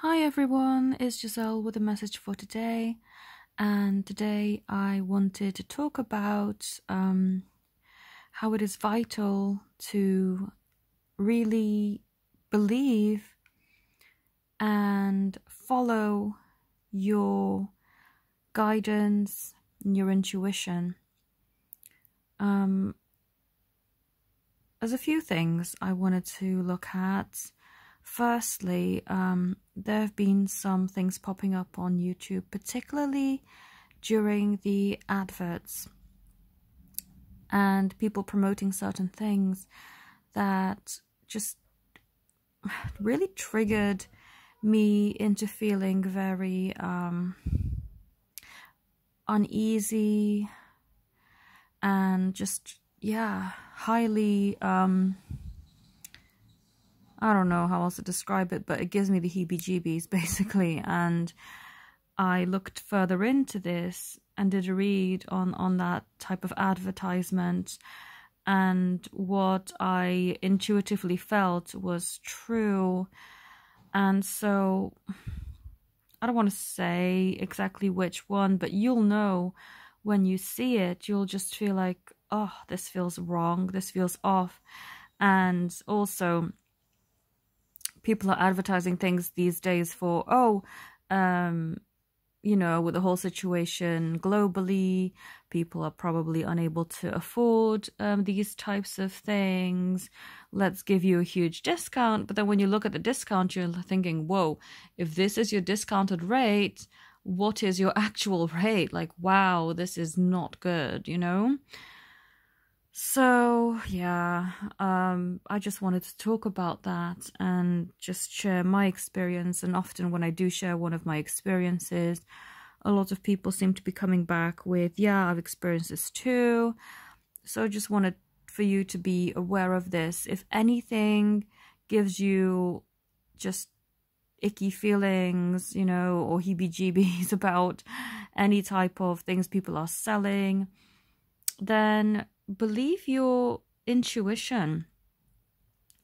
Hi everyone, it's Giselle with a message for today. And today I wanted to talk about how it is vital to really believe and follow your guidance and your intuition. There's a few things I wanted to look at. Firstly, there have been some things popping up on YouTube, particularly during the adverts, and people promoting certain things that just really triggered me into feeling very uneasy and just, yeah, highly I don't know how else to describe it, but it gives me the heebie-jeebies, basically. And I looked further into this and did a read on that type of advertisement. And what I intuitively felt was true. And so I don't want to say exactly which one, but you'll know when you see it. You'll just feel like, oh, this feels wrong. This feels off. And also, people are advertising things these days for, with the whole situation globally, people are probably unable to afford these types of things. Let's give you a huge discount. But then when you look at the discount, you're thinking, whoa, if this is your discounted rate, what is your actual rate? Like, wow, this is not good, you know? So, yeah, I just wanted to talk about that and just share my experience. And often when I do share one of my experiences, a lot of people seem to be coming back with, yeah, I've experienced this too. So I just wanted for you to be aware of this. If anything gives you just icky feelings, or heebie-jeebies about any type of things people are selling, then believe your intuition.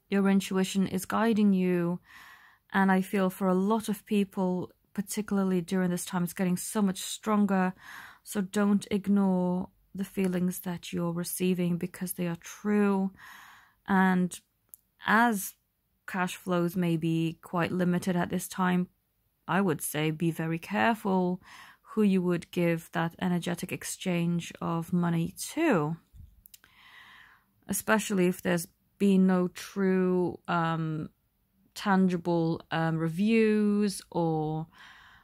Your intuition is guiding you. And I feel for a lot of people, particularly during this time, it's getting so much stronger. So don't ignore the feelings that you're receiving because they are true. And as cash flows may be quite limited at this time, I would say be very careful who you would give that energetic exchange of money to. Especially if there's been no true tangible reviews or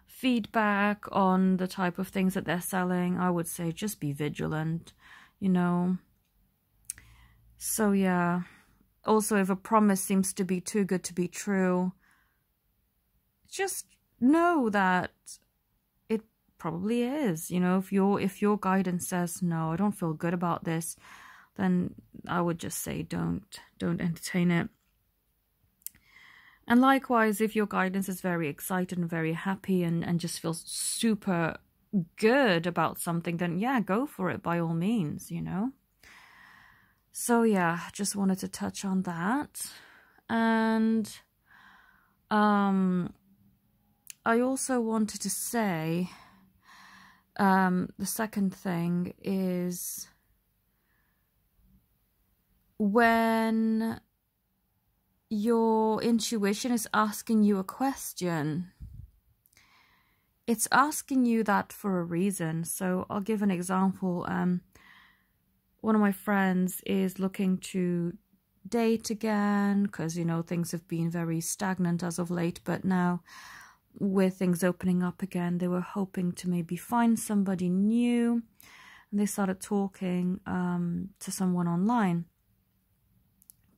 feedback on the type of things that they're selling. I would say just be vigilant, So yeah, also if a promise seems to be too good to be true, just know that it probably is. If your guidance says, no, I don't feel good about this, then I would just say don't entertain it. And likewise, if your guidance is very excited and very happy and just feels super good about something, then yeah, go for it by all means, So yeah, just wanted to touch on that. And I also wanted to say the second thing is when your intuition is asking you a question, it's asking you that for a reason. So I'll give an example. One of my friends is looking to date again because, things have been very stagnant as of late. But now with things opening up again, they were hoping to maybe find somebody new. And they started talking to someone online.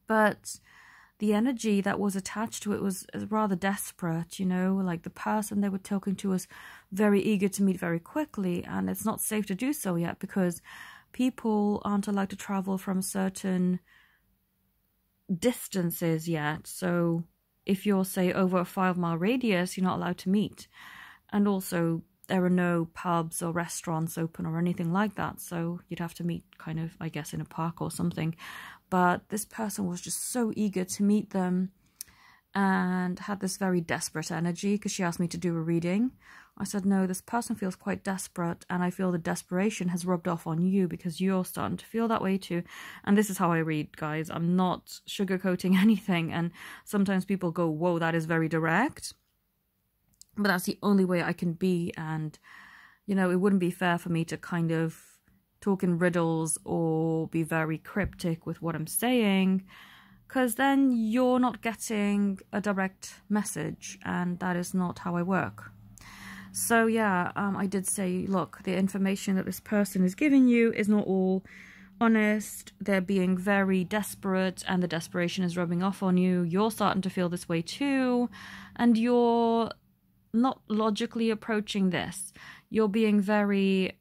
But the energy that was attached to it was rather desperate, like the person they were talking to was very eager to meet very quickly, and it's not safe to do so yet because people aren't allowed to travel from certain distances yet. So if you're, say, over a 5-mile radius, you're not allowed to meet. And also, there are no pubs or restaurants open or anything like that, so you'd have to meet kind of, I guess, in a park or something. But this person was just so eager to meet them, and had this very desperate energy because she asked me to do a reading. I said, no, this person feels quite desperate, and I feel the desperation has rubbed off on you because you're starting to feel that way too. And this is how I read, guys. I'm not sugarcoating anything, and sometimes people go, whoa, that is very direct. But that's the only way I can be, and, you know, it wouldn't be fair for me to kind of talk in riddles or be very cryptic with what I'm saying, because then you're not getting a direct message, and that is not how I work. So yeah, I did say, look, the information that this person is giving you is not all honest. They're being very desperate, and the desperation is rubbing off on you. You're starting to feel this way too, and you're not logically approaching this. You're being very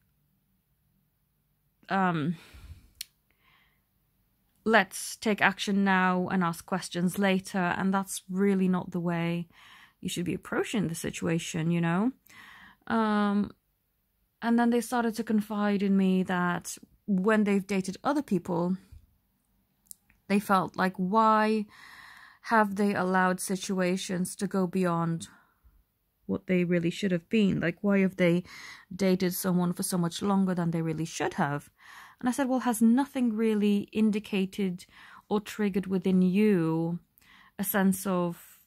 let's take action now and ask questions later, and that's really not the way you should be approaching the situation, you know. And then they started to confide in me that when they've dated other people, they felt like, why have they allowed situations to go beyond what they really should have been? Like, why have they dated someone for so much longer than they really should have? And I said, well, has nothing really indicated or triggered within you a sense of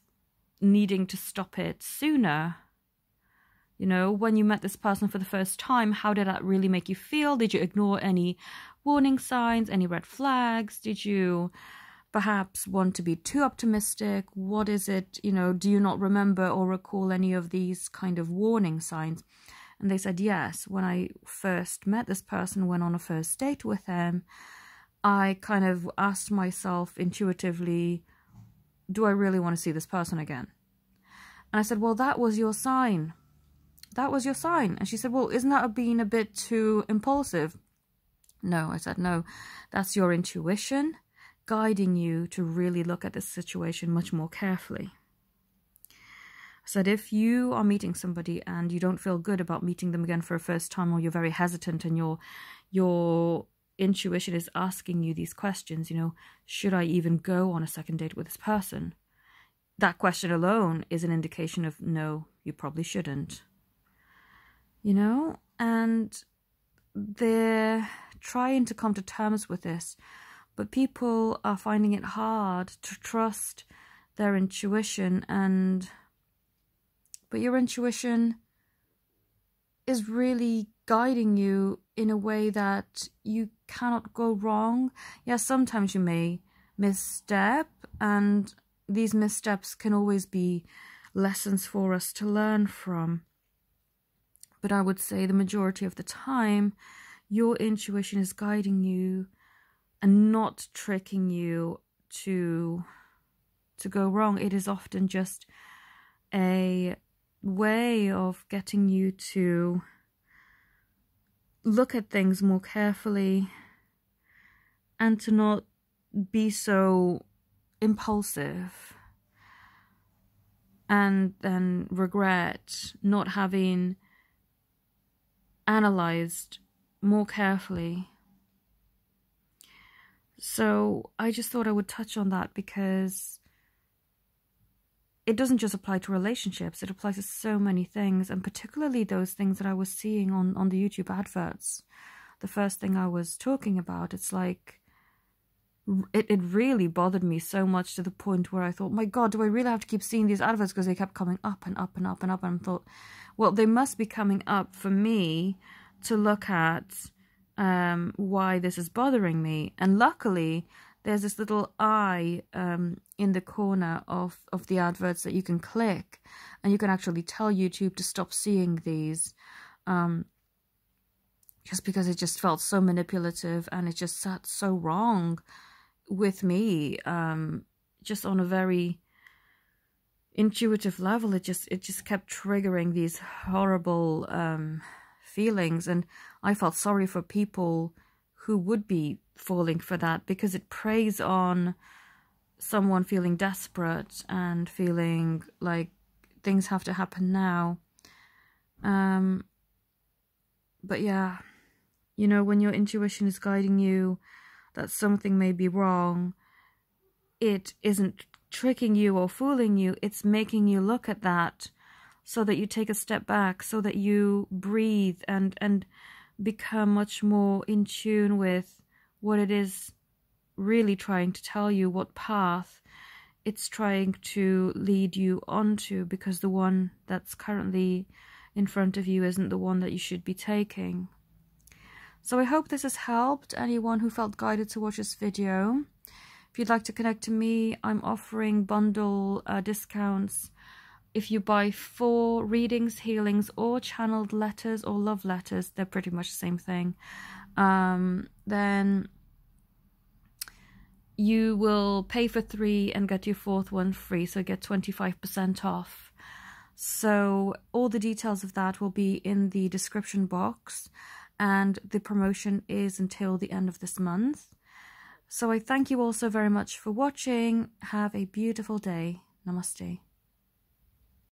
needing to stop it sooner? You know, when you met this person for the first time, how did that really make you feel? Did you ignore any warning signs, any red flags? Did you perhaps want to be too optimistic? What is it, you know, do you not remember or recall any of these kind of warning signs? And they said, yes, when I first met this person, went on a first date with him, I kind of asked myself intuitively, do I really want to see this person again? And I said, well, that was your sign. That was your sign. And she said, well, isn't that being a bit too impulsive? No, I said, no, that's your intuition guiding you to really look at this situation much more carefully. I said, if you are meeting somebody and you don't feel good about meeting them again for a first time, or you're very hesitant and your intuition is asking you these questions, you know, should I even go on a second date with this person? That question alone is an indication of, no, you probably shouldn't. You know, and they're trying to come to terms with this, but people are finding it hard to trust their intuition, but your intuition is really guiding you in a way that you cannot go wrong. Yes, sometimes you may misstep, and these missteps can always be lessons for us to learn from. But I would say the majority of the time, your intuition is guiding you and not tricking you to go wrong. It is often just a way of getting you to look at things more carefully and to not be so impulsive and then regret not having analyzed more carefully. So I just thought I would touch on that because it doesn't just apply to relationships, it applies to so many things, and particularly those things that I was seeing on the YouTube adverts. The first thing I was talking about, it's like, it really bothered me so much to the point where I thought, my God, do I really have to keep seeing these adverts? Because they kept coming up and up and up and up, and I thought, well, they must be coming up for me to look at why this is bothering me. And luckily, there's this little eye in the corner of the adverts that you can click, and you can actually tell YouTube to stop seeing these, just because it just felt so manipulative, and it just sat so wrong with me, just on a very intuitive level. It just kept triggering these horrible feelings, and I felt sorry for people who would be falling for that, because it preys on someone feeling desperate and feeling like things have to happen now. But yeah, you know, when your intuition is guiding you that something may be wrong, it isn't tricking you or fooling you. It's making you look at that so that you take a step back, so that you breathe and become much more in tune with what it is really trying to tell you, what path it's trying to lead you onto, because the one that's currently in front of you isn't the one that you should be taking. So I hope this has helped anyone who felt guided to watch this video. If you'd like to connect to me, I'm offering bundle discounts. If you buy 4 readings, healings, or channeled letters or love letters, they're pretty much the same thing, then you will pay for 3 and get your 4th one free, so get 25% off. So all the details of that will be in the description box, and the promotion is until the end of this month. So I thank you all so very much for watching. Have a beautiful day. Namaste.